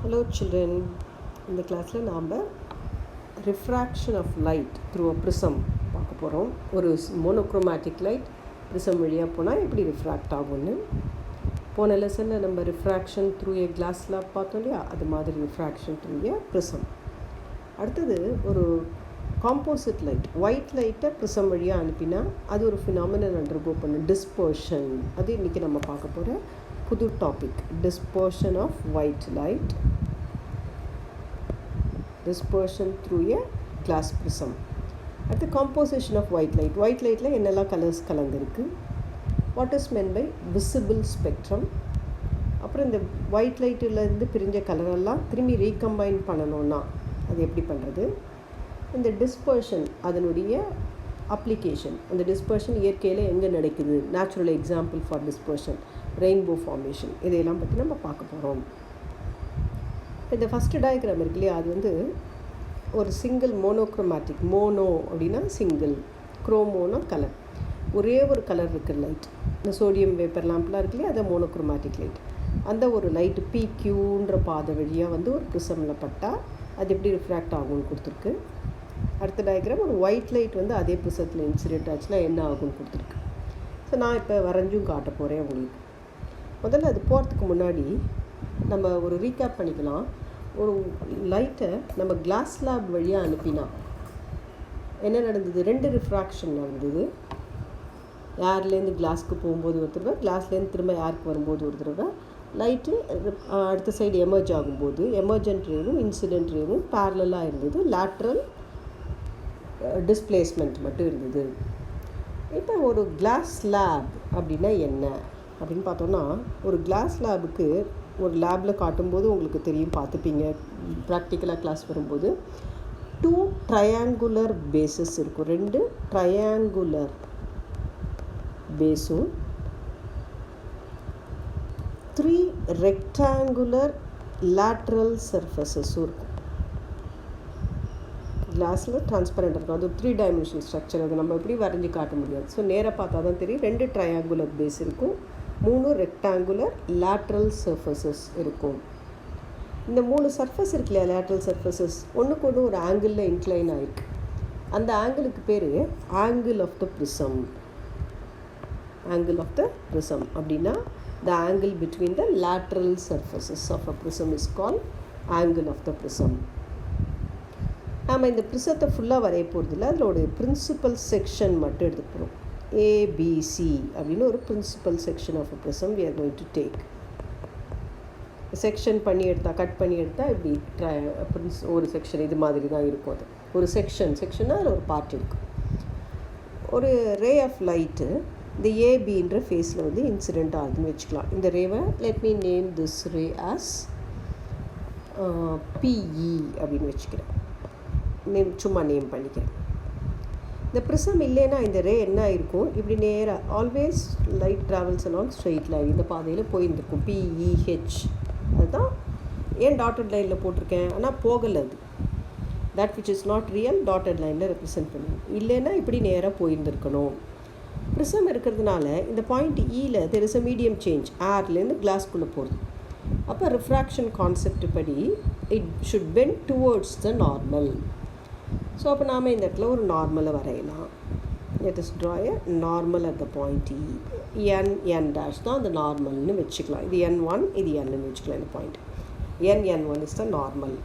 Hello children, இந்த கிளாஸில் நாம் refraction of light through a prism பார்க்க போகிறோம். ஒரு மோனோக்ரோமேட்டிக் லைட் ப்ரிசம் வழியாக போனால் எப்படி ரிஃப்ராக்ட் ஆகும்னு போன லெசனில் நம்ம ரிஃப்ராக்ஷன் த்ரூ ஏ கிளாஸில் பார்த்தோம் இல்லையா, அது மாதிரி ரிஃப்ராக்ஷன் த்ரூ ஏ ப்ரிசம். அடுத்தது ஒரு காம்போசிட் லைட், ஒயிட் லைட்டை ப்ரிசம் வழியாக அனுப்பினா அது ஒரு ஃபினாமினல் அண்டர்கோ பண்ணும், டிஸ்பர்ஷன். அது இன்றைக்கி நம்ம பார்க்க போகிற புது topic, dispersion of white light, dispersion through a glass prism. At the composition of white lightல என்னெல்லாம் கலர்ஸ் கலந்துருக்கு, what is meant by visible spectrum. அப்புறம் இந்த ஒயிட் லைட்டிலேருந்து பிரிஞ்ச கலரெல்லாம் திரும்பி ரீகம்பைன் பண்ணணுன்னா அது எப்படி பண்ணுறது, இந்த டிஸ்பர்ஷன் அதனுடைய அப்ளிகேஷன், அந்த டிஸ்பர்ஷன் இயற்கையில் எங்கே நடக்குது, natural example for dispersion, rainbow formation, இதையெல்லாம் பற்றி நம்ம பார்க்க போகிறோம். இந்த ஃபஸ்ட்டு டயக்ராம் இருக்கு இல்லையா, அது வந்து ஒரு சிங்கிள் மோனோக்ரோமேட்டிக், மோனோ அப்படின்னா சிங்கிள், குரோமோனா கலர், ஒரே ஒரு கலர் இருக்குது லைட். இந்த சோடியம் வேப்பர் லேம்ப்லாம் இருக்கு இல்லையா, அதை மோனோக்ரோமேட்டிக் லைட். அந்த ஒரு லைட்டு பிக்யூன்ற பாதை வழியாக வந்து ஒரு ப்ரிசமில் பட்டால் அது எப்படி ரிஃப்ராக்ட் ஆகும்னு கொடுத்துருக்கு. அடுத்த டயக்ராம் ஒரு ஒயிட் லைட் வந்து அதே ப்ரிசத்தில் இன்சிடென்ட் ஆச்சுன்னா என்ன ஆகும்னு கொடுத்துருக்கு. ஸோ நான் இப்போ வரைஞ்சும் காட்ட போகிறேன் உங்களுக்கு. முதல்ல அது போகிறதுக்கு முன்னாடி நம்ம ஒரு ரீகேப் பண்ணிக்கலாம். ஒரு லைட்டை நம்ம கிளாஸ் லேப் வழியாக அனுப்பினா என்ன நடந்தது, ரெண்டு ரிஃப்ராக்ஷன் நடந்தது. ஏர்லேருந்து கிளாஸ்க்கு போகும்போது ஒரு தடவை, கிளாஸ்லேருந்து திரும்ப ஏருக்கு வரும்போது ஒரு தடவை. லைட்டு அடுத்த சைடு எமர்ஜ் ஆகும்போது எமர்ஜென்ட் ரேவும் இன்சிடென்ட் ரேவும் பேரலாக இருந்தது, லேட்ரல் டிஸ்பிளேஸ்மெண்ட் மட்டும் இருந்தது. இப்போ ஒரு கிளாஸ் லேப் அப்படின்னா என்ன அப்படின்னு பார்த்தோன்னா, ஒரு கிளாஸ் லேபுக்கு ஒரு லேபில் காட்டும்போது உங்களுக்கு தெரியும், பார்த்துப்பீங்க ப்ராக்டிக்கலாக கிளாஸ் வரும்போது. 2 ட்ரையாங்குலர் பேஸஸ் இருக்கும், 2 ட்ரையாங்குலர் பேஸும் 3 ரெக்டாங்குலர் லேட்ரல் சர்ஃபஸஸும் இருக்கும். கிளாஸில் டிரான்ஸ்பரண்ட் இருக்கும், அது 3 டைமென்ஷனல் ஸ்ட்ரக்சர், அது நம்ம எப்படி வரைஞ்சி காட்ட முடியாது. ஸோ நேராக பார்த்தா தான் தெரியும். 2 ட்ரையாங்குலர் பேஸ் இருக்கும், 3 ரெக்டாங்குலர் லேட்ரல் சர்ஃபஸஸ் இருக்கும். இந்த 3 சர்ஃபஸ் இருக்கு இல்லையா, லேட்ரல் சர்ஃபஸஸ் ஒன்றுக்கு ஒன்று ஒரு ஆங்கிளில் இன்க்ளைன் ஆகிருக்கு. அந்த ஆங்கிளுக்கு பேர் angle of the prism. Angle of the prism அப்படின்னா the angle between the lateral surfaces of a prism is called angle of the prism. நாம் இந்த ப்ரிசத்தை ஃபுல்லாக வரைய போகிறதில்ல, அதோட பிரின்சிபல் செக்ஷன் மட்டும் எடுத்துக்கிறோம். ஏபிசி அப்படின்னு ஒரு principal section of a prism we are going to take. Section பண்ணி எடுத்தால், கட் பண்ணி எடுத்தால் இப்படி ஒரு செக்ஷன் இது மாதிரி தான் இருக்கும். அது ஒரு செக்ஷன்னா அதில் ஒரு பார்ட் இருக்கும். ஒரு ரே ஆஃப் லைட்டு இந்த ஏபின்ற ஃபேஸில் வந்து இன்சிடெண்ட் ஆகுதுன்னு வச்சுக்கலாம். இந்த ரேவை let me name this ray as P E அப்படின்னு வச்சுக்கிறேன், சும்மா நேம் பண்ணிக்கிறேன். இந்த ப்ரிசம் இல்லைன்னா இந்த ரே என்ன இருக்கும், இப்படி நேராக always light travels along straight line, இந்த பாதையில் போயிருந்துருக்கும், பிஇஹெச். அதுதான் ஏன் டாட்டட் லைனில் போட்டிருக்கேன், ஆனால் போகலை, அது that which is not real dotted லைனில் ரெப்ரசென்ட் பண்ணுவோம். இல்லைன்னா இப்படி நேராக போயிருந்துருக்கணும். ப்ரிசம் இருக்கிறதுனால இந்த பாயிண்ட் ஈயில் there is a medium change, ஏர்லேருந்து கிளாஸ்குள்ளே போகிறது. அப்போ ரிஃப்ராக்ஷன் கான்செப்ட் படி it should bend towards the normal. So அப்போ நாம் இந்த இடத்துல ஒரு நார்மலை வரையலாம். Let us draw a normal at the point E. N dash தான் அந்த நார்மல்னு வச்சுக்கலாம். இது N1, இது Nன்னு வச்சுக்கலாம். இந்த point N1 is the normal.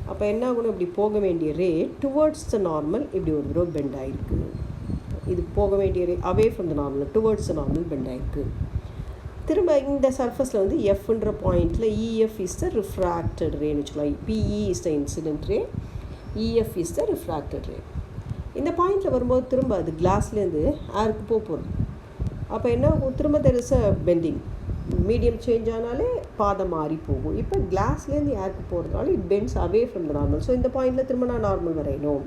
அப்போ என்ன ஆகணும், இப்படி போக வேண்டிய ரே டுவர்ட்ஸ் த நார்மல் இப்படி ஒரு தடவை பெண்ட் ஆகிருக்கு. இது போக வேண்டிய ray away from the normal towards the normal bend ஆகிருக்கு. திரும்ப இந்த சர்ஃபஸில் வந்து எஃப்ன்ற பாயிண்டில் இஎஃப் இஸ் த ரிஃப்ராக்டட் ரேன்னு வச்சுக்கலாம். P E is the incident ray, E F is the refracted ray. இந்த பாயிண்டில் வரும்போது திரும்ப அது கிளாஸ்லேருந்து ஏருக்கு போகிறது. அப்போ என்ன ஆகும், திரும்ப there is a bending, medium change ஆனாலே பாதை மாறி போகும். இப்போ கிளாஸ்லேருந்து ஏருக்கு போகிறதுனால it bends away from the normal. So இந்த பாயிண்டில் திரும்ப நான் நார்மல் வரையணும்.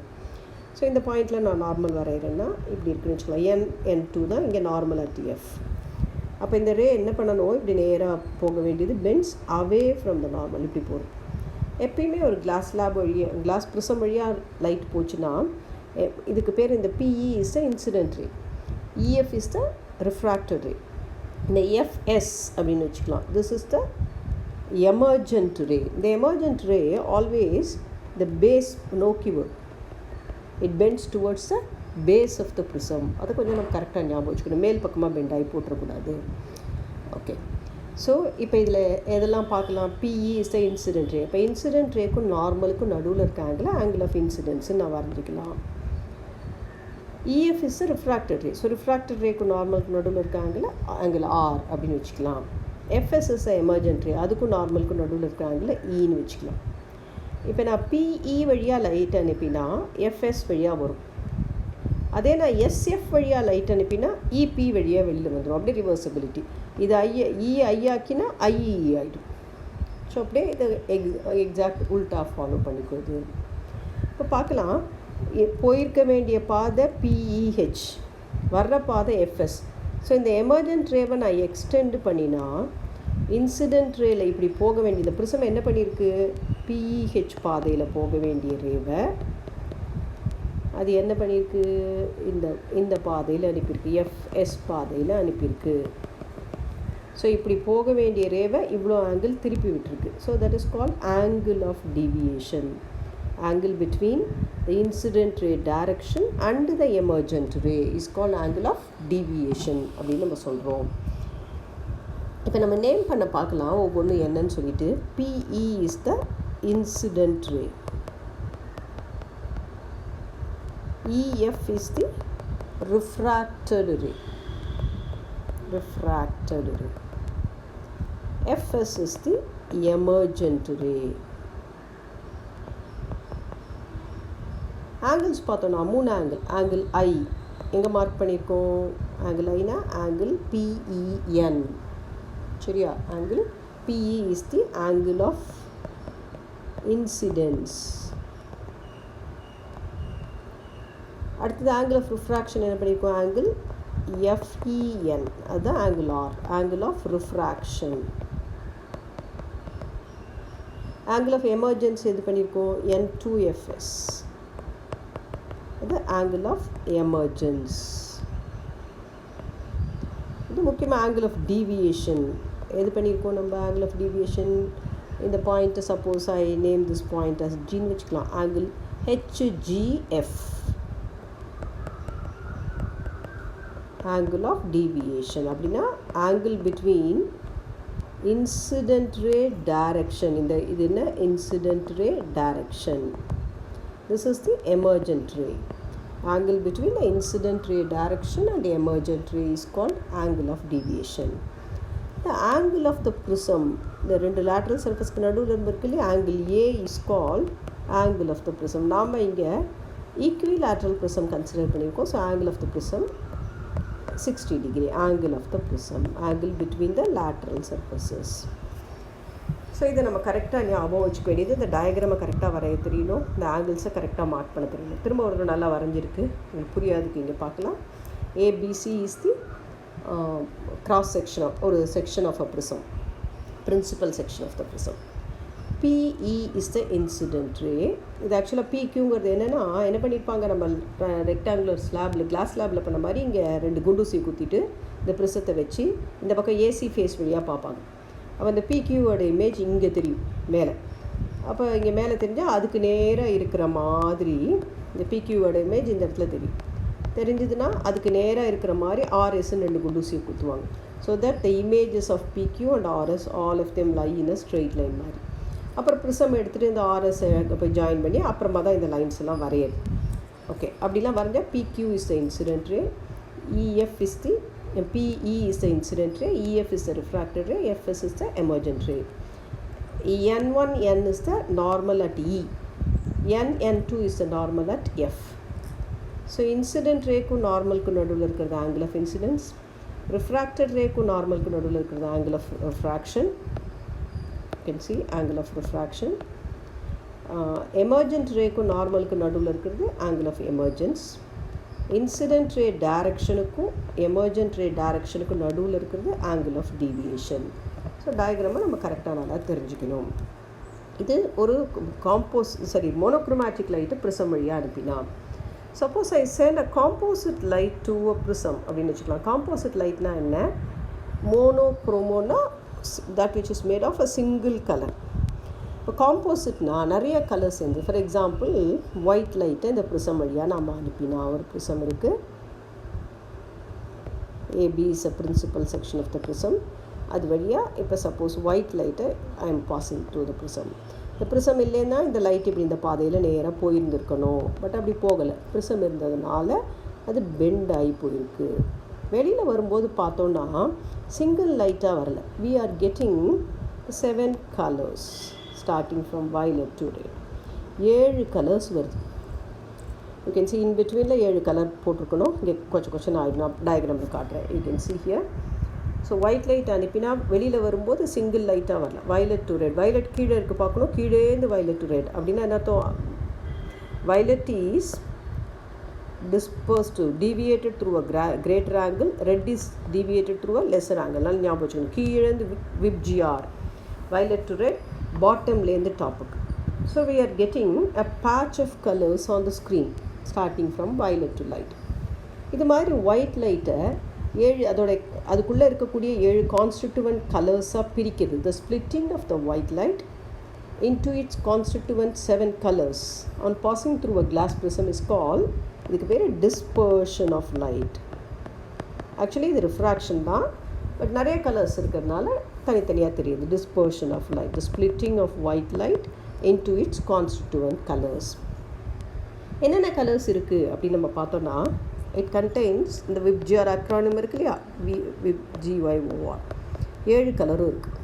ஸோ இந்த பாயிண்டில் நான் நார்மல் வரைகிறேன்னா இப்படி இருக்குன்னு வச்சுக்கலாம். N2 தான் இங்கே நார்மல் அட் எஃப். அப்போ இந்த ரே என்ன பண்ணணும், இப்படி நேராக போக வேண்டியது, bends away from the normal, இப்படி போகும். எப்பயுமே ஒரு கிளாஸ் லேப் வழியாக, கிளாஸ் ப்ரிசம் வழியாக லைட் போச்சுன்னா இதுக்கு பேர், இந்த P E is the incident ray, E F is the refracted ray. இந்த எஃப்எஸ் அப்படின்னு வச்சுக்கலாம். This is the emergent ray. இந்த emergent ray always the base நோக்கி வரும். It bends towards the base of the prism. அதை கொஞ்சம் நம்ம கரெக்டாக ஞாபகம் வச்சுக்கணும். மேல் பக்கமாக பெண்ட் ஆகி போட்டுறக்கூடாது. ஓகே, ஸோ இப்போ இதில் எதெல்லாம் பார்க்கலாம்? PE is the incident ray. இப்போ இன்சிடென்ட் ரேக்கும் நார்மலுக்கும் நடுவில் இருக்க ஆங்கிள் ஆஃப் இன்சிடென்ட்ஸ்ன்னு நான் வரைஞ்சிக்கலாம். E F is the refracted ray. So refracted ரேக்கும் நார்மலுக்கும் நடுவில் இருக்க ஆங்கிள் ஆர் அப்படின்னு வச்சுக்கலாம். F S is the emergent ray. அதுக்கும் நார்மலுக்கும் நடுவில் இருக்க ஆங்கிள் ஈன்னு வச்சுக்கலாம். இப்போ நான் பிஇ வழியாக லைட் அனுப்பினா எஃப்எஸ் வழியாக வரும். அதே நான் எஸ்எஃப் வழியாக லைட் அனுப்பினா இபி வழியாக வெளியில் வந்துடும். அப்படியே ரிவர்சபிலிட்டி. இது ஐயாக்கினா ஐஇ ஆகிடும். ஸோ அப்படியே இதை எக்ஸாக்ட் உல்ட்டா ஃபாலோ பண்ணிக்கிறது. இப்போ பார்க்கலாம், போயிருக்க வேண்டிய பாதை பிஇஹெச், வர்ற பாதை எஃப்எஸ். ஸோ இந்த எமர்ஜென்ட் ரேவை நான் எக்ஸ்டெண்ட் பண்ணினா இன்சிடென்ட் ரேல இப்படி போக வேண்டிய இந்த ப்ரிசம் என்ன பண்ணியிருக்கு? பிஇஹெச் பாதையில் போக வேண்டிய ரேவை அது என்ன பண்ணியிருக்கு? இந்த பாதையில் அனுப்பியிருக்கு, எஃப்எஸ் பாதையில் அனுப்பியிருக்கு. ஸோ இப்படி போக வேண்டிய ரேவை இவ்வளோ ஆங்கிள் திருப்பி விட்டுருக்கு. So that is called angle of deviation. Angle between the incident ray direction and the emergent ray is called angle of deviation அப்படின்னு நம்ம சொல்கிறோம். இப்போ நம்ம நேம் பண்ண பார்க்கலாம் ஒவ்வொன்றும் என்னன்னு சொல்லிட்டு. PE is the incident ray. EF is the refracted ray. FS is the emergent ray. Angles பார்த்தோன்னா 3 ஆங்கிள் ஐ எங்கே மார்க் பண்ணியிருக்கோம்? ஆங்கிள் ஐனா ஆங்கிள் PEN. சரியா? Angle PE is the angle of incidence. அடுத்தது ஆங்கிள் ஆஃப் ரிஃப்ராக்ஷன் என்ன பண்ணியிருக்கோம்? Angle FEN. அதுதான் angle R, angle of refraction. Angle of emergence எது பண்ணியிருக்கோம்? N2FS. அது ஆங்கிள் ஆஃப் எமர்ஜென்ஸ். இது முக்கியமாக ஆங்கிள் ஆஃப் டீவியேஷன் எது பண்ணியிருக்கோம் நம்ம? ஆங்கிள் ஆஃப் டீவியேஷன் இந்த பாயிண்ட்டை suppose I name this point as ஜின்னு வச்சுக்கலாம். Angle HGF. Angle of deviation அப்படின்னா angle between incident ray direction. இது என்ன? Incident ray direction. This is the emergent ray. Angle between the incident ray direction and emergent ray is called angle of deviation. The angle of the prism, இந்த ரெண்டு lateral சர்ஃபேஸ்க்கு நடுவில் இருக்கு இல்லையா, angle A is called angle of the prism. நாம் இங்கே ஈக்விலேட்ரல் prism consider பண்ணியிருக்கோம். So angle of the prism 60 degree, angle of the prism, angle between the lateral surfaces. So இதை நம்ம கரெக்டாக ஞாபகம் வச்சுக்க வேண்டியது. இந்த டயக்ராமை கரெக்டாக வரைய தெரியணும், இந்த ஆங்கிள்ஸை கரெக்டாக மார்க் பண்ண தெரியணும். திரும்ப ஒரு நல்லா வரைஞ்சிருக்கு, உங்களுக்கு புரியாதுக்கு இங்கே பார்க்கலாம். A B C is the cross section of ஒரு section of a prism, principal section of the prism. PE is the incident ray. இது ஆக்சுவலாக PQங்கிறது என்னென்னா, என்ன பண்ணியிருப்பாங்க, நம்ம ரெக்டாங்குலர் ஸ்லாபில் கிளாஸ் ஸ்லாபில் பண்ண மாதிரி இங்கே 2 குண்டூசியை குத்திட்டு இந்த ப்ரிசத்தை வச்சு இந்த பக்கம் ஏசி ஃபேஸ் வழியாக பார்ப்பாங்க. அப்போ அந்த PQவோட இமேஜ் இங்கே தெரியும் மேலே. அப்போ இங்கே மேலே தெரிஞ்சால் அதுக்கு நேராக இருக்கிற மாதிரி இந்த PQவோட இமேஜ் இந்த இடத்துல தெரியும். தெரிஞ்சதுன்னா அதுக்கு நேராக இருக்கிற மாதிரி RSன்னு 2 குண்டூசியை குத்துவாங்க. So that the images of PQ and RS all of them lie in a straight line மாதிரி. அப்புறம் ப்ரிசம் எடுத்துகிட்டு இந்த ஆர்எஸ் போய் ஜாயின் பண்ணி அப்புறமா தான் இந்த லைன்ஸ் எல்லாம் வரையது. ஓகே, அப்படிலாம் வரைஞ்சால் PQ is the incident ray, EF is the PE is the incident ray, EF is the refracted ray, FS is the emergent ray. N1N is the normal at E, N2 is the normal at F. So incident ரேக்கும் நார்மலுக்கும் நடுவில் இருக்கிறது angle of incidence, ரிஃப்ராக்டட் ரேக்கும் நார்மலுக்கும் நடுவில் இருக்கிறது angle of refraction. can see angle of refraction. Emergent ray ku normal ku naduvula irukkiradhu angle of emergence. Incident ray direction ku emergent ray direction ku naduvula irukkiradhu angle of deviation. So diagram நம்ம கரெக்டாக நல்லா தெரிஞ்சுக்கணும். இது ஒரு monochromatic light prism வழியாக அனுப்பினா, suppose I send a composite light to a prism அப்படின்னு வச்சுக்கலாம். composite lightனா என்ன? மோனோக்ரோமோனா that which is made of a single color. இப்போ காம்போசிட்னா நிறைய கலர்ஸ் இருந்து, ஃபார் எக்ஸாம்பிள் ஒயிட் லைட்டை இந்த ப்ரிசம் வழியாக நம்ம அனுப்பினா, ஒரு ப்ரிசம் இருக்குது, AB is a principal section of the prism. அது வழியாக இப்போ சப்போஸ் ஒயிட் லைட்டை I am passing through the prism. இந்த ப்ரிசம் இல்லைன்னா இந்த லைட் இப்படி இந்த பாதையில் நேராக போயிருந்துருக்கணும், பட் அப்படி போகலை. ப்ரிசம் இருந்ததுனால அது பெண்ட் ஆகி போயிருக்கு. வெளியில் வரும்போது பார்த்தோன்னா சிங்கிள் லைட்டாக வரல. We are getting 7 colours starting from violet to red. 7 colours வருது. யூ கேன் சி இன் பிட்வீனில் 7 கலர் போட்டிருக்கணும். இங்கே கொஞ்சம் ஆகிடும். நான் டயக்ராமில் காட்டுறேன். You can see here. So white light அனுப்பினா வெளியில் வரும்போது சிங்கிள் லைட்டாக வரல. violet to red. violet கீழே இருக்குது பார்க்கணும். கீழேருந்து violet to red அப்படின்னா என்ன அர்த்தம்? violet is dispersed, deviated through a greater angle. Red is deviated through a lesser angle. நல்லா ஞாபகம் வச்சுக்கணும். கீழேருந்து VIBGR, violet to red, bottomலேருந்து டாப்புக்கு. So we are getting a patch of colors on the screen starting from violet to light. இது மாதிரி white லைட்டை 7 அதுக்குள்ளே இருக்கக்கூடிய 7 constituent கலர்ஸாக பிரிக்கிறது. The splitting of the white light into its constituent 7 colors on passing through a glass prism is called, இதுக்கு பேர் dispersion of light. Actually இது refraction தான், பட் நிறைய கலர்ஸ் இருக்கிறதுனால தனித்தனியாக தெரியுது. dispersion of light, the splitting of white light into its constituent colors. என்னென்ன colours இருக்குது அப்படின்னு நம்ம பார்த்தோன்னா, இட் கண்டெய்ன்ஸ் இந்த VIBGR அக்ரானிம் இருக்கு இல்லையா, VIBGYOR, 7 கலரும் இருக்குது.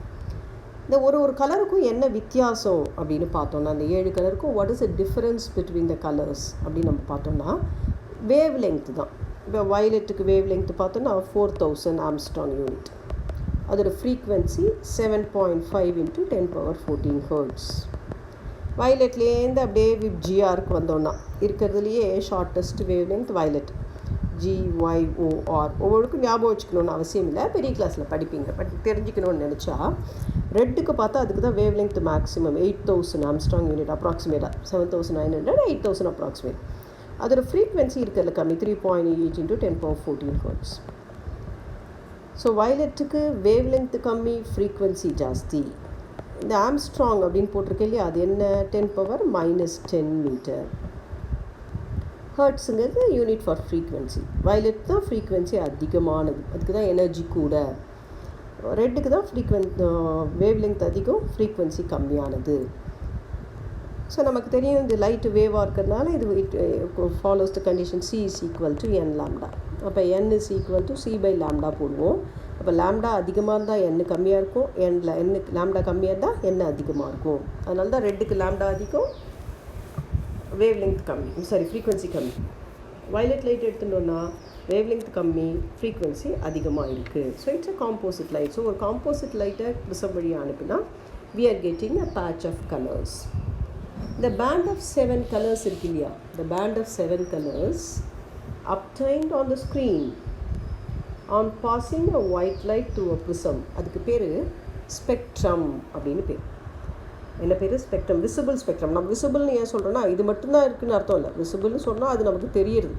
இந்த ஒரு கலருக்கும் என்ன வித்தியாசம் அப்படின்னு பார்த்தோன்னா, அந்த 7 கலருக்கும் what is the difference between the colours அப்படின்னு நம்ம பார்த்தோன்னா, வேவ் லெங்க்த்து தான். இப்போ வயலட்டுக்கு வேவ் லெங்க்த்து பார்த்தோன்னா 4000 ஆம்ஸ்ட்ராங் யூனிட். அதோட ஃப்ரீக்வன்சி 7.5 × 10^14 ஹெர்ட்ஸ். வயலட்லேருந்து அப்படியே VIBGRக்கு வந்தோன்னா இருக்கிறதுலையே shortest wave length violet, GYOR. ஒவ்வொருக்கும் ஞாபகம் வச்சுக்கணுன்னு அவசியம் இல்லை, பெரிய கிளாஸில் படிப்பீங்க. பட் தெரிஞ்சுக்கணுன்னு நினச்சா ரெட்டுக்கு பார்த்தா அதுக்கு தான் wave length maximum 8000 Armstrong unit, அப்ராக்சிமேட்டாக 7900, 8000 அப்ராக்சிமேட். அதோட ஃப்ரீக்வன்சி இருக்கிறதுல கம்மி, 3.8 × 10^14 ஹெர்ட்ஸ். ஸோ வயலட்டுக்கு வேவ் லெங்க் கம்மி, ஃப்ரீக்வன்சி ஜாஸ்தி. இந்த ஆம்ஸ்ட்ராங் அப்படின்னு போட்டிருக்கேன் இல்லையா, அது என்ன, 10⁻−10 மீட்டர். ஹர்ட்ஸுங்கிறது யூனிட் ஃபார் ஃப்ரீக்வன்சி. வயலட் தான் ஃப்ரீக்வன்சி அதிகமானது, அதுக்கு தான் எனர்ஜி கூட. ரெட்டுக்கு தான் வேவ் லெங்க் அதிகம், ஃப்ரீக்வன்சி கம்மியானது. ஸோ நமக்கு தெரியும் இந்த லைட் வேவாக இருக்கிறதுனால இது follows the condition C is equal to n lambda. அப்போ n is equal to C/λ போடுவோம். அப்போ லாம்டா அதிகமாக இருந்தால் n கம்மியாக இருக்கும், n லாம்டா கம்மியாக இருந்தால் n அதிகமாக இருக்கும். அதனால தான் ரெட்டுக்கு லாம்டா அதிகம், வேவ் லெங்க் கம்மி, ஃப்ரீக்வன்சி கம்மி. வயலட் லைட் எடுத்துட்டோன்னா வேவ் லெங்க் கம்மி, ஃப்ரீக்வன்சி அதிகமாக இருக்குது. So it's a composite light. So ஒரு காம்போசிட் லைட்டை ப்ரிசம் வழியாக அனுப்பினா we are getting a patch of colors. The band of 7 colors இருக்கு இல்லையா, the band of 7 colors obtained on the screen on passing a white light through a prism, அதுக்கு பேர் spectrum அப்படின்னு பேர். என்ன பேர்? Spectrum, visible spectrum. நம்ம விசிபிள்னு ஏன் சொல்கிறோன்னா, இது மட்டும்தான் இருக்குதுன்னு அர்த்தம் இல்லை. விசிபிள்னு சொன்னால் அது நமக்கு தெரியுது,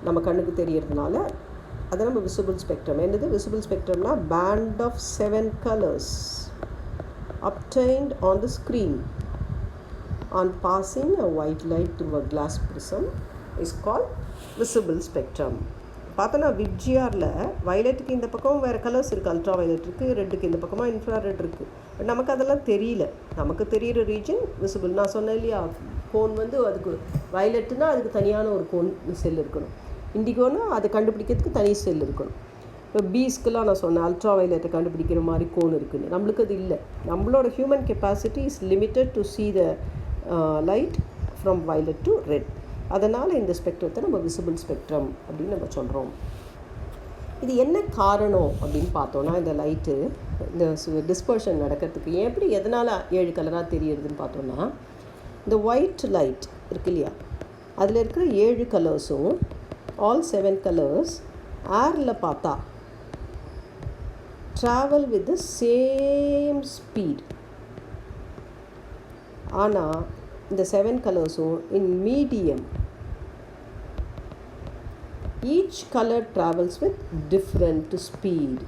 நம்ம கண்ணுக்கு தெரியறதுனால அதை நம்ம விசிபிள் ஸ்பெக்ட்ரம். என்னது விசிபிள் ஸ்பெக்ட்ரம்னா, band of 7 colors obtained on the screen on passing a white light through a glass prism is called visible spectrum. பார்த்தோன்னா VIBGRல வயலட்டுக்கு இந்த பக்கம் வேறு கலர்ஸ் இருக்குது, அல்ட்ரா வயலட் இருக்குது, ரெட்டுக்கு இந்த பக்கமாக இன்ஃப்ராரெட் இருக்குது. பட் நமக்கு அதெல்லாம் தெரியல. நமக்கு தெரிகிற ரீஜன் விசிபிள். நான் சொன்னேன் இல்லையா, கோன் வந்து அதுக்கு வயலட்டுனா அதுக்கு தனியான ஒரு கோன் செல் இருக்கணும், இண்டிகோனா அதை கண்டுபிடிக்கிறதுக்கு தனி செல் இருக்கணும். இப்போ பீஸ்க்கெலாம் நான் சொன்னேன் அல்ட்ரா வயலட்டை கண்டுபிடிக்கிற மாதிரி கோன் இருக்குதுன்னு. நம்மளுக்கு அது இல்லை. நம்மளோட human capacity is limited to see the light from violet to red. அதனால் இந்த ஸ்பெக்ட்ரத்தை நம்ம விசிபிள் ஸ்பெக்ட்ரம் அப்படின்னு நம்ம சொல்கிறோம். இது என்ன காரணம் அப்படின்னு பார்த்தோன்னா, இந்த லைட்டு இந்த டிஸ்பர்ஷன் நடக்கிறதுக்கு எப்படி எதனால் 7 கலராக தெரியுதுன்னு பார்த்தோன்னா, இந்த ஒயிட் லைட் இருக்கு இல்லையா, அதில் இருக்கிற 7 கலர்ஸும் ஆல் 7 கலர்ஸ் ஏரில் பார்த்தா travel with the same speed. ஆனால் இந்த 7 கலர்ஸும் in medium, each colour travels with different speed.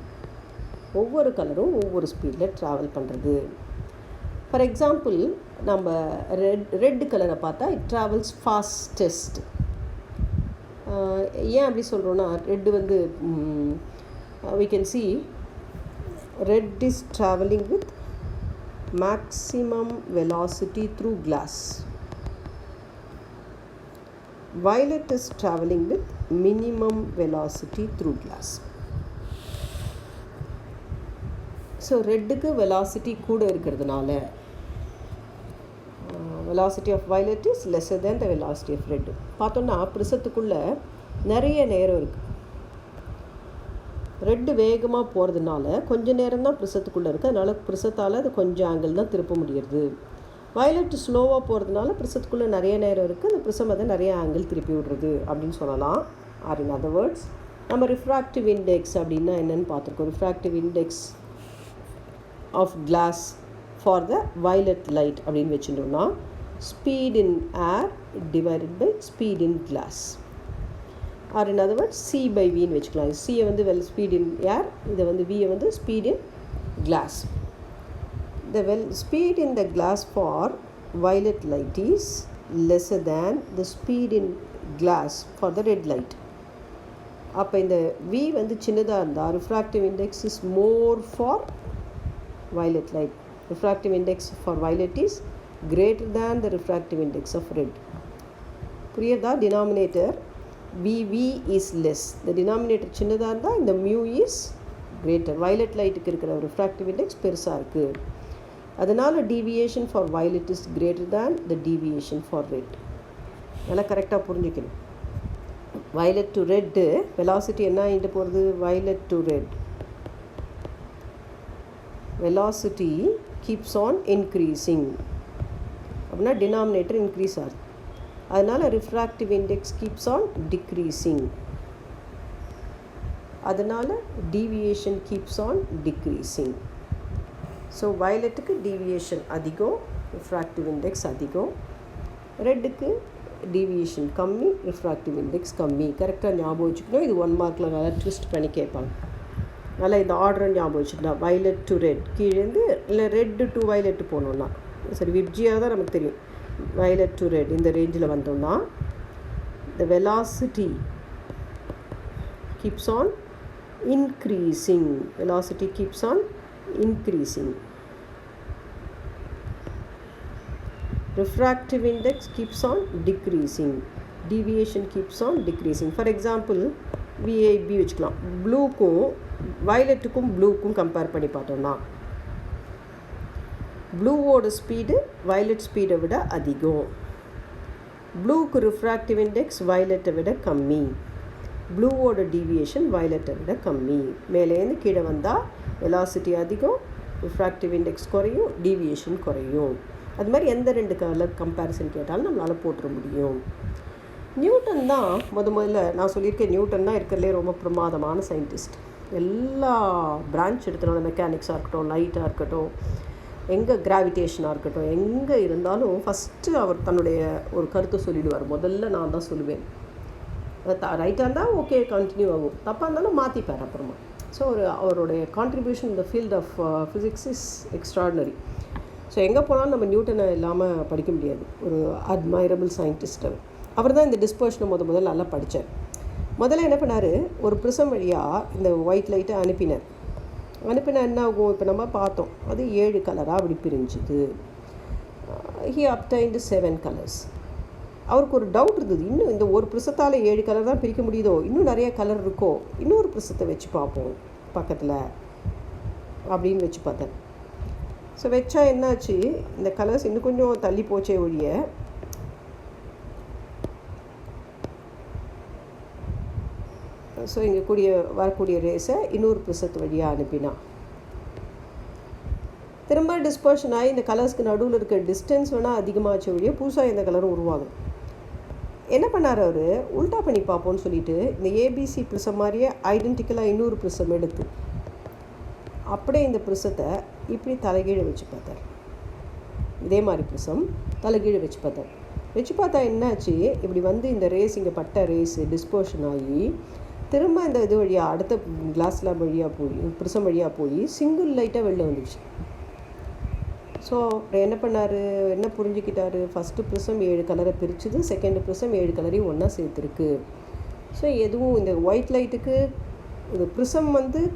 ஒவ்வொரு கலரும் ஒவ்வொரு ஸ்பீடில் ட்ராவல் பண்ணுறது. ஃபார் எக்ஸாம்பிள் நம்ம ரெட் கலரை பார்த்தா இட் ட்ராவல்ஸ் ஃபாஸ்டஸ்ட். ஏன் அப்படி சொல்கிறோன்னா ரெட்டு வந்து we can see red is traveling with maximum velocity through glass. Violet is traveling with minimum velocity through glass. So ரெட்டுக்கு velocity கூட இருக்கிறதுனால velocity of violet is lesser than the velocity of red. பார்த்தோன்னா ப்ரிசத்துக்குள்ளே நிறைய நேரம் இருக்குது. Red வேகமாக போகிறதுனால கொஞ்சம் நேரம் தான் ப்ரிசத்துக்குள்ளே இருக்குது, அதனால் ப்ரிசத்தால் அது கொஞ்சம் ஆங்கிள் தான் திருப்ப முடியாது. வயலட் ஸ்லோவாக போகிறதுனால ப்ரிசத்துக்குள்ளே நிறைய நேரம் இருக்குது, அந்த ப்ரிசம் அதை நிறைய ஆங்கிள் திருப்பி விடுறது அப்படின்னு சொல்லலாம். ஆர் இன் அதர் வேர்ட்ஸ் நம்ம ரிஃப்ராக்டிவ் இண்டெக்ஸ் அப்படின்னா என்னென்னு பார்த்துருக்கோம். Refractive index of glass for the violet light அப்படின்னு வச்சுட்டோம்னா speed in air divided by speed in glass. Or in other words C by V ன்னு வச்சுக்கலாம். சியை வந்து ஸ்பீட் இன் ஏர், இதை வந்து வியை வந்து speed in glass. The speed in the glass for violet light is lesser than the speed in glass for the red light. அப்போ இந்த V வந்து சின்னதாக இருந்தால் refractive index is more for violet light. Refractive index for violet is greater than the refractive index of red. புரியுதா? denominator VV is less. The denominator சின்னதாக இருந்தால் இந்த mu is greater. violet லைட்டுக்கு இருக்கிற refractive index பெருசாக இருக்குது, அதனால் deviation for violet is greater than the deviation for red. நல்லா கரெக்டாக புரிஞ்சுக்கணும். violet to red velocity என்ன ஆகிட்டு போகிறது? violet to red velocity keeps on increasing அப்படின்னா denominator increase ஆகுது, அதனால் refractive index keeps on decreasing, அதனால் deviation keeps on decreasing. So வயலட்டுக்கு டீவியேஷன் அதிகம், ரிஃப்ராக்டிவ் இண்டெக்ஸ் அதிகம். ரெட்டுக்கு டீவியேஷன் கம்மி, ரிஃப்ராக்டிவ் இண்டெக்ஸ் கம்மி. கரெக்டாக ஞாபகம் வச்சுக்கணும். இது 1 மார்க்கில் நல்லா ட்விஸ்ட் பண்ணி கேட்பாங்க. நல்லா இந்த ஆர்டரை ஞாபகம் வச்சுக்கலாம். வயலட் டு ரெட் கீழேருந்து, இல்லை ரெட்டு டு வயலட்டு போனோம்னா சரி விப்ஜியாக தான் நமக்கு தெரியும். violet to red இந்த ரேஞ்சில் வந்தோம்னா the velocity keeps on increasing. velocity keeps on increasing. Refractive index keeps on decreasing. Deviation keeps on decreasing. For example VAB வச்சுக்கலாம். ப்ளூக்கும் வயலட்டுக்கும் ப்ளூக்கும் கம்பேர் பண்ணி பார்த்தோம்னா ப்ளூவோட ஸ்பீடு வயலட் ஸ்பீடை விட அதிகம். ப்ளூக்கு ரிஃப்ராக்டிவ் இண்டெக்ஸ் வயலட்டை விட கம்மி. ப்ளூவோட டீவியேஷன் வயலட்டை விட கம்மி. மேலேருந்து கீழே வந்தால் வெலாசிட்டி அதிகம், ரிஃப்ராக்டிவ் இண்டெக்ஸ் குறையும், டீவியேஷன் குறையும். அது மாதிரி எந்த 2 கலர் கம்பேரிசன் கேட்டாலும் நம்மளால் போட்டுற முடியும். நியூட்டன் தான் முதல்ல நான் சொல்லியிருக்கேன், நியூட்டன் தான் இருக்கிறதுலே ரொம்ப பிரமாதமான சயின்டிஸ்ட். எல்லா பிரான்ச் எடுத்துனாலும் மெக்கானிக்ஸாக இருக்கட்டும், லைட்டாக இருக்கட்டும், எங்கே கிராவிடேஷனாக இருக்கட்டும், எங்கே இருந்தாலும் ஃபஸ்ட்டு அவர் தன்னுடைய ஒரு கருத்தை சொல்லிவிடுவார். முதல்ல நான் தான் சொல்லுவேன். ரைட்டாக இருந்தால் ஓகே கண்டினியூ ஆகும், தப்பாக இருந்தாலும் மாற்றிப்பார் அப்புறமா. ஸோ அவருடைய கான்ட்ரிபியூஷன் இந்த field of physics is extraordinary. So எங்கே போனாலும் நம்ம நியூட்டனை இல்லாமல் படிக்க முடியாது. ஒரு அட்மைரபிள் சயின்டிஸ்ட் அவர் தான் இந்த டிஸ்பர்ஷனை முதல்ல நல்லா படித்தார். முதல்ல என்ன பண்ணார், ஒரு ப்ரிசம் வழியாக இந்த ஒயிட் லைட்டை அனுப்பினா என்ன ஆகும், இப்போ நம்ம பார்த்தோம் அது 7 கலராக அப்படி பிரிஞ்சுது. He obtained 7 colours. அவருக்கு ஒரு டவுட் இருந்தது, இன்னும் இந்த ஒரு ப்ரிசத்தால் 7 கலர் தான் பிரிக்க முடியுதோ, இன்னும் நிறைய கலர் இருக்கோ, இன்னொரு ப்ரிசத்தை வச்சு பார்ப்போம் பக்கத்தில் அப்படின்னு வச்சு பார்த்தேன். ஸோ வச்சா என்னாச்சு, இந்த கலர்ஸ் இன்னும் கொஞ்சம் தள்ளி போச்சே ஒழிய ஸோ இங்கே வரக்கூடிய ரேஸை இன்னொரு ப்ரிசத்து வழியாக அனுப்பினான். திரும்ப டிஸ்பர்ஷன் ஆகி இந்த கலர்ஸ்க்கு நடுவில் இருக்க டிஸ்டன்ஸ் வேணால் அதிகமாகச்சு வழியே புதுசாக இந்த கலரும் உருவாகும். என்ன பண்ணார் அவர், உல்ட்டா பண்ணி பார்ப்போம்னு சொல்லிட்டு இந்த ஏபிசி ப்ரிசம் மாதிரியே ஐடென்டிக்கலாக இன்னொரு ப்ரிசம் எடுத்து அப்படியே இந்த ப்ரிசத்தை இப்படி தலைகீழே வச்சு பார்த்தார். இதே மாதிரி ப்ரிசம் தலைகீழே வச்சு பார்த்தா என்னாச்சு, இப்படி வந்து இந்த ரேஸ் இங்கே பட்ட ரேஸு டிஸ்பர்ஷன் ஆகி திரும்ப இந்த இது வழியாக அடுத்த கிளாஸ் ஸ்லாப் வழியாக போய் ப்ரிசம் வழியாக போய் சிங்கிள் லைட்டாக வெளில வந்துடுச்சு. ஸோ என்ன பண்ணார், என்ன புரிஞ்சுக்கிட்டாரு, ஃபஸ்ட்டு ப்ரிசம் 7 கலரை பிரிச்சுது, செகண்ட் ப்ரிசம் 7 கலரையும் ஒன்றா சேர்த்துருக்கு. ஸோ எதுவும் இந்த ஒயிட் லைட்டுக்கு இது ப்ரிசம்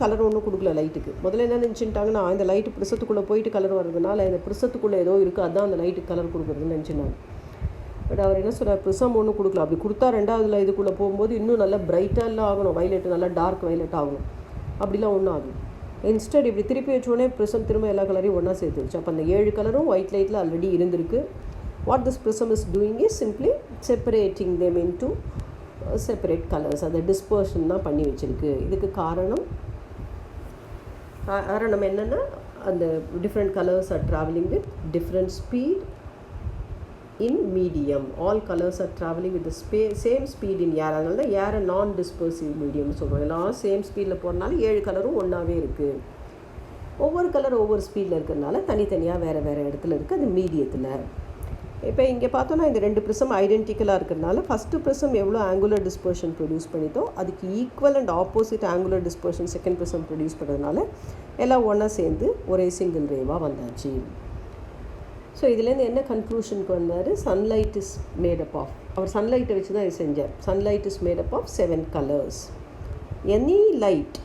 கலர் ஒன்றும் கொடுக்கல லைட்டுக்கு. முதல்ல என்ன நினச்சிட்டாங்கன்னா, இந்த லைட்டு ப்ரிசத்துக்குள்ளே போயிட்டு கலர் வர்றதுனால இந்த ப்ரிசத்துக்குள்ளே ஏதோ இருக்குது, அதுதான் அந்த லைட்டுக்கு கலர் கொடுக்குறதுன்னு நினச்சினாங்க. பட் அவர் என்ன சொல்கிறார், ப்ரிசம் ஒன்றும் கொடுக்கல. அப்படி கொடுத்தா ரெண்டாவதுல இதுக்குள்ளே போகும்போது இன்னும் நல்லா பிரைட்டாக ஆகணும், வைலெட்டு நல்லா டார்க் வைலெட் ஆகணும். அப்படிலாம் ஒன்றும் ஆகும். இன்ஸ்டட் இப்படி திருப்பி வச்சோடனே ப்ரிசம் திரும்ப எல்லா கலரையும் ஒன்றா சேர்த்துருச்சு. அப்போ அந்த 7 கலரும் ஒயிட் லைட்டில் ஆல்ரெடி இருந்திருக்கு. What this prism is doing is simply separating them into separate colours. அதை டிஸ்பர்ஷன் தான் பண்ணி வச்சுருக்கு. இதுக்கு காரணம் என்னென்னா, அந்த different colours are travelling with different speed in medium. All colors are traveling with the same speed in air. அதனால தான் ஏரை நான் டிஸ்பர்சிவ் மீடியம்னு சொல்கிறோம். எல்லாம் சேம் ஸ்பீடில் போகிறனால 7 கலரும் ஒன்றாவே இருக்குது. ஒவ்வொரு கலர் ஒவ்வொரு ஸ்பீடில் இருக்கிறதுனால தனித்தனியாக வேறு வேறு இடத்துல இருக்குது, அது மீடியத்தில். இப்போ இங்கே பார்த்தோன்னா இந்த 2 ப்ரிசம் ஐடென்டிக்கலாக இருக்கிறதுனால ஃபஸ்ட்டு ப்ரிசம் எவ்வளோ ஆங்குலர் டிஸ்பர்ஷன் ப்ரொடியூஸ் பண்ணித்தோ அதுக்கு equal and opposite angular dispersion second prism produce பண்ணுறதுனால எல்லாம் ஒன்றா சேர்ந்து ஒரே சிங்கிள் ரேவாக வந்தாச்சு. ஸோ இதுலேருந்து என்ன கன்க்ளூஷனுக்கு வந்தார், சன்லைட் இஸ் மேடப் ஆஃப், அவர் சன்லைட்டை வச்சு தான் இது செஞ்சார். Sunlight is made up of 7 colours. Any light,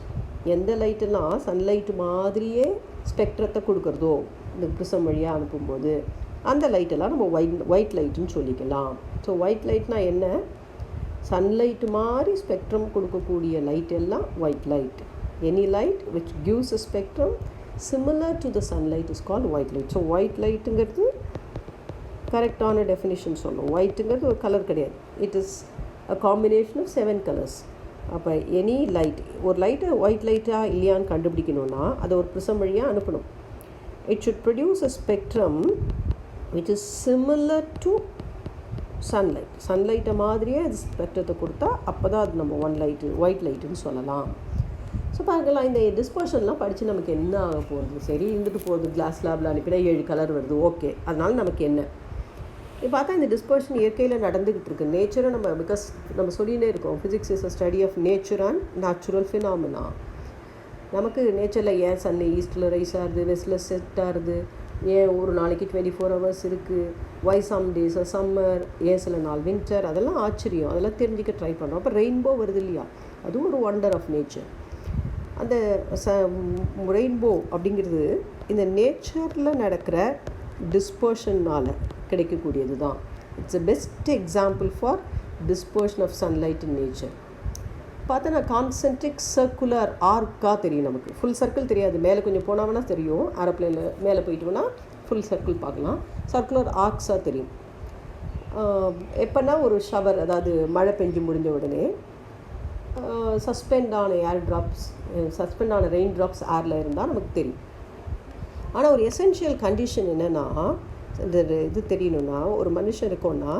எந்த லைட்டெல்லாம் சன்லைட் மாதிரியே ஸ்பெக்ட்ரத்தை கொடுக்குறதோ இந்த ப்ரிசம் வழியாக அனுப்பும்போது அந்த லைட்டெல்லாம் நம்ம ஒயிட் லைட்டுன்னு சொல்லிக்கலாம். ஸோ ஒயிட் லைட்னா என்ன, சன்லைட்டு மாதிரி ஸ்பெக்ட்ரம் கொடுக்கக்கூடிய லைட் எல்லாம் white light. Any light which gives a spectrum similar to the sunlight is called white light. So white lightங்கிறது கரெக்டான டெஃபினிஷன் சொல்லணும். ஒயிட்டுங்கிறது ஒரு கலர் கிடையாது, it is a combination of 7 colours. அப்போ எனி லைட், ஒரு லைட்டை ஒயிட் லைட்டாக இல்லையான்னு கண்டுபிடிக்கணுன்னா அதை ஒரு ப்ரிசம் வழியாக அனுப்பணும். It should produce a spectrum which is similar to sunlight. சன்லைட்டை மாதிரியே அது ஸ்பெக்ட்ரத்தை கொடுத்தா அப்போ தான் அது நம்ம ஒயிட் லைட்டுன்னு சொல்லலாம். ஸோ பார்க்கலாம், இந்த டிஸ்பர்ஷன்லாம் படித்து நமக்கு என்ன ஆக போகிறது, சரி இருந்துட்டு போகுது, கிளாஸ் லேபில் அனுப்பினா 7 கலர் வருது, ஓகே, அதனால் நமக்கு என்ன. இப்போ பார்த்தா இந்த டிஸ்பர்ஷன் இயற்கையில் நடந்துக்கிட்டு இருக்குது. நேச்சரை நம்ம சொல்லிகிட்டே இருக்கோம், physics is a study of nature and natural phenomena. நமக்கு நேச்சரில் ஏன் சன் ஈஸ்டில் ரைஸ் ஆகுது, வெஸ்டில் செட் ஆகுது, ஏன் ஒரு நாளைக்கு 24 ஹவர்ஸ் இருக்குது, ஒய் சம் டேஸ் சம்மர், ஏன் சில நாள் வின்டர், அதெல்லாம் ஆச்சரியம், அதெல்லாம் தெரிஞ்சுக்க ட்ரை பண்ணுறோம். அப்போ ரெயின்போ வருது இல்லையா, அதுவும் ஒரு ஒண்டர் ஆஃப் நேச்சர். அந்த ரெயின்போ அப்படிங்கிறது இந்த நேச்சரில் நடக்கிற டிஸ்பர்ஷன்னால் கிடைக்கக்கூடியது தான். It's a best example for dispersion of sunlight in nature. பார்த்தா நான் கான்சென்ட்ரிக் சர்க்குலர் ஆர்க்காக தெரியும், நமக்கு ஃபுல் சர்க்கிள் தெரியாது, மேலே கொஞ்சம் போனாங்கன்னா தெரியும், ஏரோப்ளேனில் மேலே போயிட்டோம்னா ஃபுல் சர்க்கிள் பார்க்கலாம், சர்க்குலர் ஆர்க்ஸாக தெரியும். எப்போனா ஒரு ஷவர், அதாவது மழை பெஞ்சு முடிஞ்ச உடனே சஸ்பெண்ட் ஆன ரெயின் ட்ராப்ஸ் ஏரில் இருந்தால் நமக்கு தெரியும். ஆனால் ஒரு எசென்ஷியல் கண்டிஷன் என்னென்னா, இந்த இது தெரியணுன்னா, ஒரு மனுஷன் இருக்கோன்னா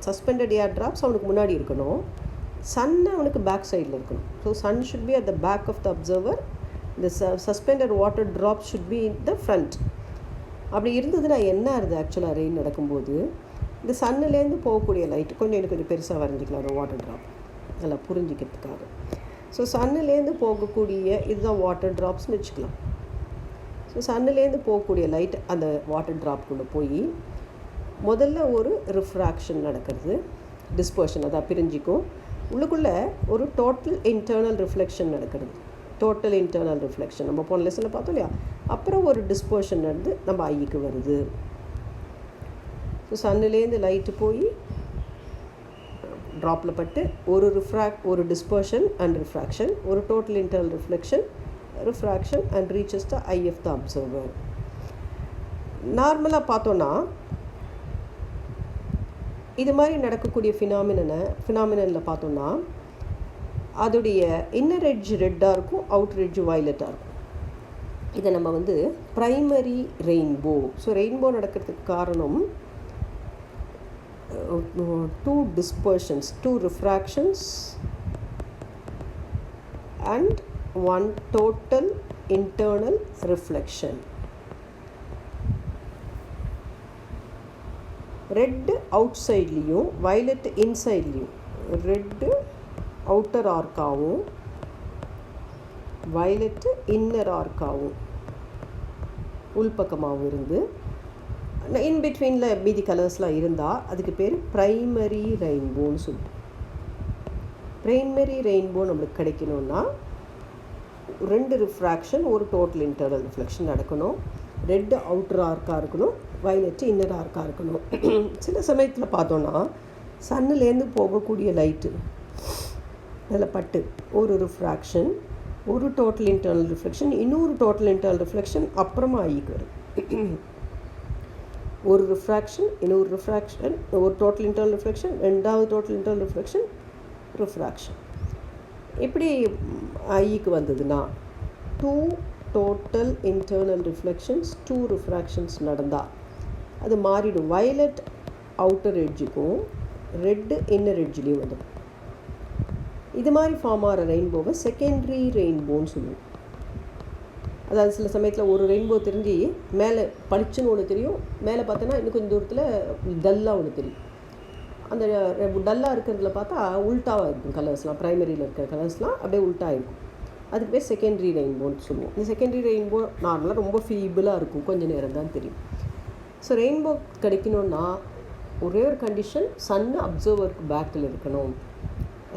சஸ்பெண்டட் ஏர் ட்ராப்ஸ் அவனுக்கு முன்னாடி இருக்கணும், சன் அவனுக்கு பேக் சைடில் இருக்கணும். So sun should be at the back of the observer, இந்த suspended water drops should be in the front. அப்படி இருந்ததுன்னா என்ன ஆகுது, ஆக்சுவலாக ரெயின் நடக்கும்போது இந்த சன்னுலேருந்து போகக்கூடிய லைட் கொஞ்சம் பெருசாக வரைஞ்சிக்கலாம், அந்த வாட்டர் ட்ராப் நல்லா புரிஞ்சிக்கிறதுக்காக. ஸோ சன்னுலேருந்து போகக்கூடிய இதுதான் வாட்டர் ட்ராப்ஸ்னு வச்சுக்கலாம். ஸோ சன்னுலேருந்து போகக்கூடிய லைட் அந்த வாட்டர் ட்ராப்குள்ளே போய் முதல்ல ஒரு ரிஃப்ராக்ஷன் நடக்கிறது, டிஸ்பர்ஷன், அதான் பிரிஞ்சிக்கும். உள்ளுக்குள்ளே ஒரு டோட்டல் இன்டர்னல் ரிஃப்ளெக்ஷன் நடக்கிறது, டோட்டல் இன்டர்னல் ரிஃப்ளெக்ஷன் நம்ம போன லெசனில் பார்த்தோம் இல்லையா. அப்புறம் ஒரு டிஸ்பர்ஷன் நடந்து நம்ம ஐக்கு வருது. ஸோ சன்னுலேருந்து லைட்டு போய் ட்ராப்பில் பட்டு ஒரு டிஸ்பர்ஷன் அண்ட் ரிஃப்ராக்ஷன், ஒரு total internal refraction and reaches the eye of the observer. நார்மலாக பார்த்தோன்னா இது மாதிரி நடக்கக்கூடிய ஃபினாமினனில் பார்த்தோன்னா அதோடைய இன்னர் எட்ஜ் ரெட்டாக இருக்கும், அவுட்டர் எட்ஜ் வயலட்டாக இருக்கும். இதை நம்ம ப்ரைமரி ரெயின்போ. ஸோ ரெயின்போ நடக்கிறதுக்கு காரணம் two dispersions, 2 refractions and 1 total internal reflection. Red outside லியும் violet inside லியும், red outer arc ஆகவும் வயலட்டு இன்னர் ஆர்க்காகவும் உள்பக்கமாகவும் இருந்து இன்பிட்வீனில் மீதி கலர்ஸ்லாம் இருந்தால் அதுக்கு பேர் ப்ரைமரி ரெயின்போன்னு சொல்லுவோம். ப்ரைமரி ரெயின்போ நம்மளுக்கு கிடைக்கணுன்னா 2 ரிஃப்ராக்ஷன், ஒரு டோட்டல் இன்டர்னல் ரிஃப்ளெக்ஷன் நடக்கணும். ரெட் அவுட்டர் ஆர்க்காக இருக்கணும், வயலட்டு இன்னர் ஆர்க்காக இருக்கணும். சில சமயத்தில் பார்த்தோன்னா சன்னுலேருந்து போகக்கூடிய லைட்டு அதில் பட்டு ஒரு ரிஃப்ராக்ஷன், ஒரு டோட்டல் இன்டர்னல் ரிஃப்ளெக்ஷன், இன்னொரு டோட்டல் இன்டர்னல் ரிஃப்ளெக்ஷன் அப்புறமா ஐக்கு வரும். ஒரு ரிஃப்ராக்ஷன், இன்னொரு ரிஃப்ராக்ஷன், ஒரு டோட்டல் இன்டர்னல் ரிஃப்ளெக்ஷன், ரெண்டாவது டோட்டல் இன்டர்னல் ரிஃப்ளெக்ஷன், ரிஃப்ராக்ஷன். இப்படி ஐக்கு வந்ததுன்னா 2 டோட்டல் இன்டர்னல் ரிஃப்ளெக்ஷன்ஸ், 2 ரிஃப்ராக்ஷன்ஸ் நடந்தால் அது மாறிடும். வயலட் அவுட்டர் எட்ஜுக்கும் ரெட்டு இன்னர் எட்ஜ்லேயும் வந்துடும். இது மாதிரி ஃபார்ம் ஆகிற ரெயின்போவை செகண்டரி ரெயின்போன்னு சொல்லுவோம். அதாவது சில சமயத்தில் ஒரு ரெயின்போ தெரிஞ்சு மேலே பளிச்சுன்னு ஒன்று தெரியும், மேலே பார்த்தோன்னா இன்னும் கொஞ்சம் தூரத்தில் டல்லாக ஒன்று தெரியும். அந்த டல்லாக இருக்கிறதுல பார்த்தா உல்ட்டாவாக இருக்கும் கலர்ஸ்லாம், ப்ரைமரியில் இருக்கிற கலர்ஸ்லாம் அப்படியே உல்ட்டாக இருக்கும். அதுக்கு பேர் செகண்டரி ரெயின்போன்னு சொல்லுவோம். இந்த செகண்டரி ரெயின்போ நார்மலாக ரொம்ப ஃபீபிளாக இருக்கும், கொஞ்சம் நேரம் தான் தெரியும். ஸோ ரெயின்போ கிடைக்கணுன்னா ஒரே ஒரு கண்டிஷன், சன்னு அப்சர்வருக்கு பேக்கில் இருக்கணும்.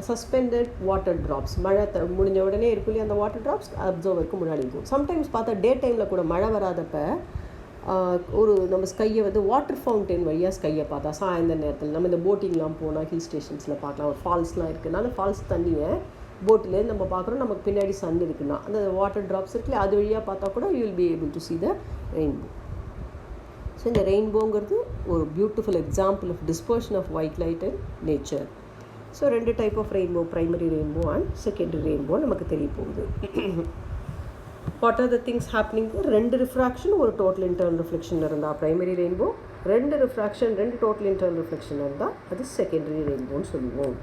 சஸ்பெண்டட் வாட்டர் ட்ராப்ஸ், மழை முடிஞ்ச உடனே இருக்கும் இல்லையா, அந்த வாட்டர் ட்ராப்ஸ் அப்சர்வருக்கு முன்னாடி இருக்கும். சம்டைம்ஸ் பார்த்தா டே டைமில் கூட மழை வராதப்போ ஒரு நம்ம ஸ்கையை வந்து வாட்டர் ஃபவுண்டைன் வழியாக ஸ்கையை பார்த்தா சாயந்தர நேரத்தில் நம்ம இந்த போட்டிங்லாம் போனால் ஹில் ஸ்டேஷன்ஸில் பார்க்கலாம். ஒரு ஃபால்ஸ்லாம் இருக்குதுனால ஃபால்ஸ் தண்ணியை போட்டிலேருந்து நம்ம பார்க்குறோம், நமக்கு பின்னாடி சன் இருக்குன்னா அந்த வாட்டர் ட்ராப்ஸ் இருக்குல்ல, அது வழியாக பார்த்தா கூட you will be able to see the rainbow. So இந்த ரெயின்போங்கிறது ஒரு beautiful example of dispersion of white light in nature. So 2 type of rainbow, primary rainbow and secondary rainbow நமக்கு தெரிய போகுது. What are the things happening? 2 refraction, ஒரு total internal reflection இருந்தால் primary rainbow, 2 refraction, 2 total internal reflection இருந்தால் அது secondary ரெயின்போன்னு சொல்லுவோம்.